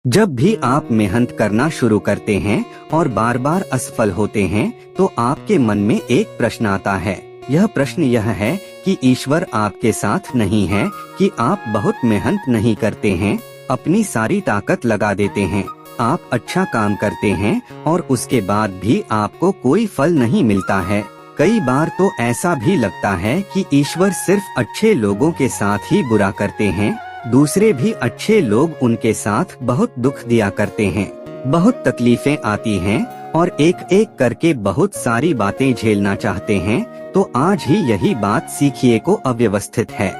जब भी आप मेहनत करना शुरू करते हैं और बार बार असफल होते हैं तो आपके मन में एक प्रश्न आता है। यह प्रश्न यह है कि ईश्वर आपके साथ नहीं है, कि आप बहुत मेहनत नहीं करते हैं, अपनी सारी ताकत लगा देते हैं, आप अच्छा काम करते हैं और उसके बाद भी आपको कोई फल नहीं मिलता है। कई बार तो ऐसा भी लगता है कि ईश्वर सिर्फ अच्छे लोगों के साथ ही बुरा करते हैं, दूसरे भी अच्छे लोग उनके साथ बहुत दुख दिया करते हैं, बहुत तकलीफें आती हैं और एक एक करके बहुत सारी बातें झेलना चाहते हैं। तो आज ही यही बात सीखिए को अव्यवस्थित है।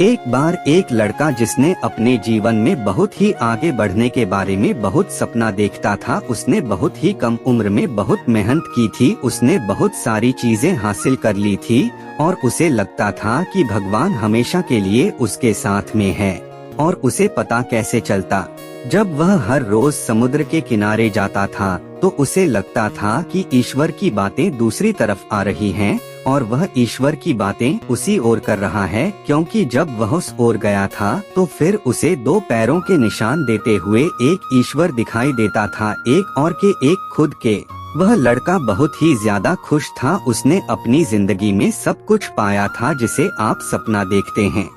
एक बार एक लड़का जिसने अपने जीवन में बहुत ही आगे बढ़ने के बारे में बहुत सपना देखता था, उसने बहुत ही कम उम्र में बहुत मेहनत की थी, उसने बहुत सारी चीजें हासिल कर ली थी और उसे लगता था कि भगवान हमेशा के लिए उसके साथ में है। और उसे पता कैसे चलता? जब वह हर रोज समुद्र के किनारे जाता था तो उसे लगता था कि ईश्वर की बातें दूसरी तरफ आ रही हैं और वह ईश्वर की बातें उसी ओर कर रहा है, क्योंकि जब वह उस ओर गया था तो फिर उसे दो पैरों के निशान देते हुए एक ईश्वर दिखाई देता था, एक और के एक खुद के। वह लड़का बहुत ही ज्यादा खुश था, उसने अपनी जिंदगी में सब कुछ पाया था जिसे आप सपना देखते हैं।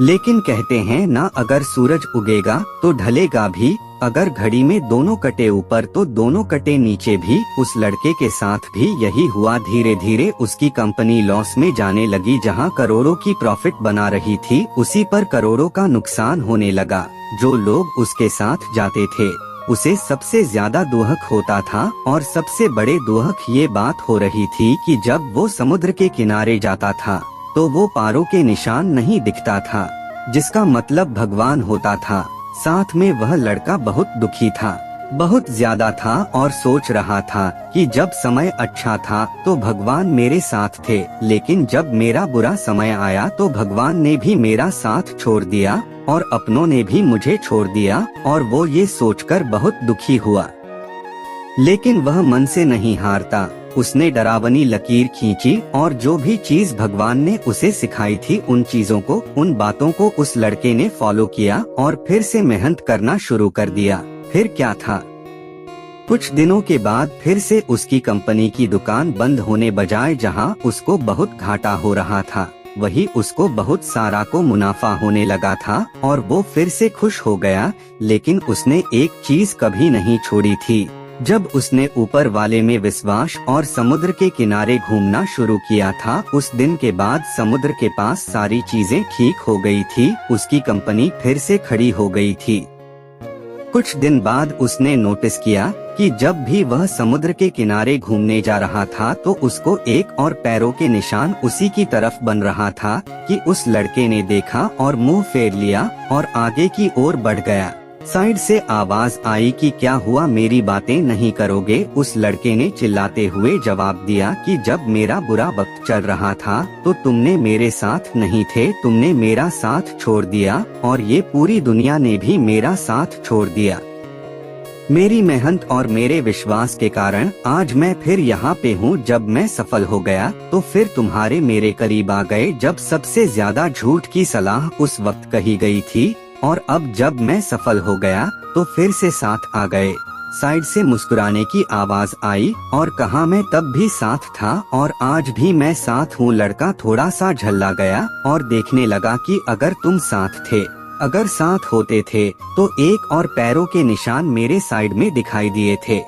लेकिन कहते हैं ना, अगर सूरज उगेगा तो ढलेगा भी, अगर घड़ी में दोनों कटे ऊपर तो दोनों कटे नीचे भी। उस लड़के के साथ भी यही हुआ। धीरे धीरे उसकी कंपनी लॉस में जाने लगी, जहां करोड़ों की प्रॉफिट बना रही थी उसी पर करोड़ों का नुकसान होने लगा। जो लोग उसके साथ जाते थे उसे सबसे ज्यादा दुहक होता था और सबसे बड़े दुहक ये बात हो रही थी कि जब वो समुद्र के किनारे जाता था तो वो पारों के निशान नहीं दिखता था, जिसका मतलब भगवान होता था। साथ में वह लड़का बहुत दुखी था, बहुत ज्यादा था और सोच रहा था कि जब समय अच्छा था तो भगवान मेरे साथ थे, लेकिन जब मेरा बुरा समय आया तो भगवान ने भी मेरा साथ छोड़ दिया और अपनों ने भी मुझे छोड़ दिया। और वो ये सोचकर बहुत दुखी हुआ। लेकिन वह मन से नहीं हारता। उसने डरावनी लकीर खींची और जो भी चीज भगवान ने उसे सिखाई थी उन चीजों को, उन बातों को उस लड़के ने फॉलो किया और फिर से मेहनत करना शुरू कर दिया। फिर क्या था, कुछ दिनों के बाद फिर से उसकी कंपनी की दुकान बंद होने बजाय जहां उसको बहुत घाटा हो रहा था, वही उसको बहुत सारा को मुनाफा होने लगा था और वो फिर से खुश हो गया। लेकिन उसने एक चीज कभी नहीं छोड़ी थी। जब उसने ऊपर वाले में विश्वास और समुद्र के किनारे घूमना शुरू किया था, उस दिन के बाद समुद्र के पास सारी चीजें ठीक हो गई थी, उसकी कंपनी फिर से खड़ी हो गई थी। कुछ दिन बाद उसने नोटिस किया कि जब भी वह समुद्र के किनारे घूमने जा रहा था तो उसको एक और पैरों के निशान उसी की तरफ बन रहा था कि उस लड़के ने देखा और मुंह फेर लिया और आगे की ओर बढ़ गया। साइड से आवाज आई कि क्या हुआ, मेरी बातें नहीं करोगे? उस लड़के ने चिल्लाते हुए जवाब दिया कि जब मेरा बुरा वक्त चल रहा था तो तुमने मेरे साथ नहीं थे, तुमने मेरा साथ छोड़ दिया और ये पूरी दुनिया ने भी मेरा साथ छोड़ दिया। मेरी मेहनत और मेरे विश्वास के कारण आज मैं फिर यहाँ पे हूँ। जब मैं सफल हो गया तो फिर तुम्हारे मेरे करीब आ गए, जब सबसे ज्यादा झूठ की सलाह उस वक्त कही गई थी, और अब जब मैं सफल हो गया तो फिर से साथ आ गए। साइड से मुस्कुराने की आवाज आई और कहा, मैं तब भी साथ था और आज भी मैं साथ हूँ। लड़का थोड़ा सा झल्ला गया और देखने लगा कि अगर तुम साथ थे, अगर साथ होते थे तो एक और पैरों के निशान मेरे साइड में दिखाई दिए थे,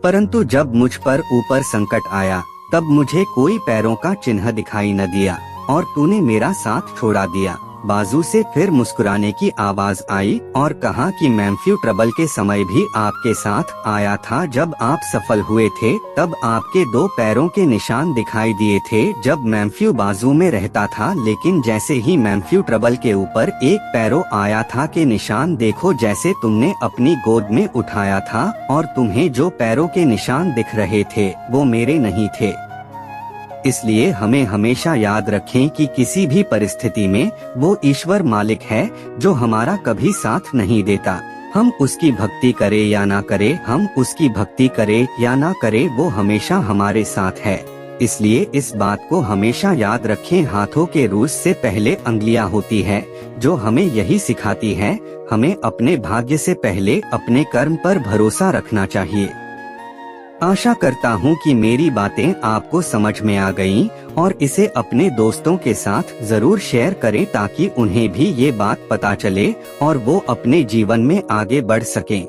परंतु जब मुझ पर ऊपर संकट आया तब मुझे कोई पैरों का चिन्ह दिखाई न दिया और तूने मेरा साथ छोड़ा दिया। बाजू से फिर मुस्कुराने की आवाज आई और कहा कि मैथ्यू ट्रबल के समय भी आपके साथ आया था, जब आप सफल हुए थे तब आपके दो पैरों के निशान दिखाई दिए थे जब मैथ्यू बाजू में रहता था, लेकिन जैसे ही मैथ्यू ट्रबल के ऊपर एक पैरों आया था के निशान देखो जैसे तुमने अपनी गोद में उठाया था और तुम्हें जो पैरों के निशान दिख रहे थे वो मेरे नहीं थे। इसलिए हमें हमेशा याद रखें कि किसी भी परिस्थिति में वो ईश्वर मालिक है जो हमारा कभी साथ नहीं देता। हम उसकी भक्ति करें या ना करें, हम उसकी भक्ति करें या ना करें, वो हमेशा हमारे साथ है। इसलिए इस बात को हमेशा याद रखें, हाथों के रूज से पहले अंगुलियां होती है, जो हमें यही सिखाती है हमें अपने भाग्य से पहले अपने कर्म पर भरोसा रखना चाहिए। आशा करता हूँ कि मेरी बातें आपको समझ में आ गईं और इसे अपने दोस्तों के साथ जरूर शेयर करें ताकि उन्हें भी ये बात पता चले और वो अपने जीवन में आगे बढ़ सकें।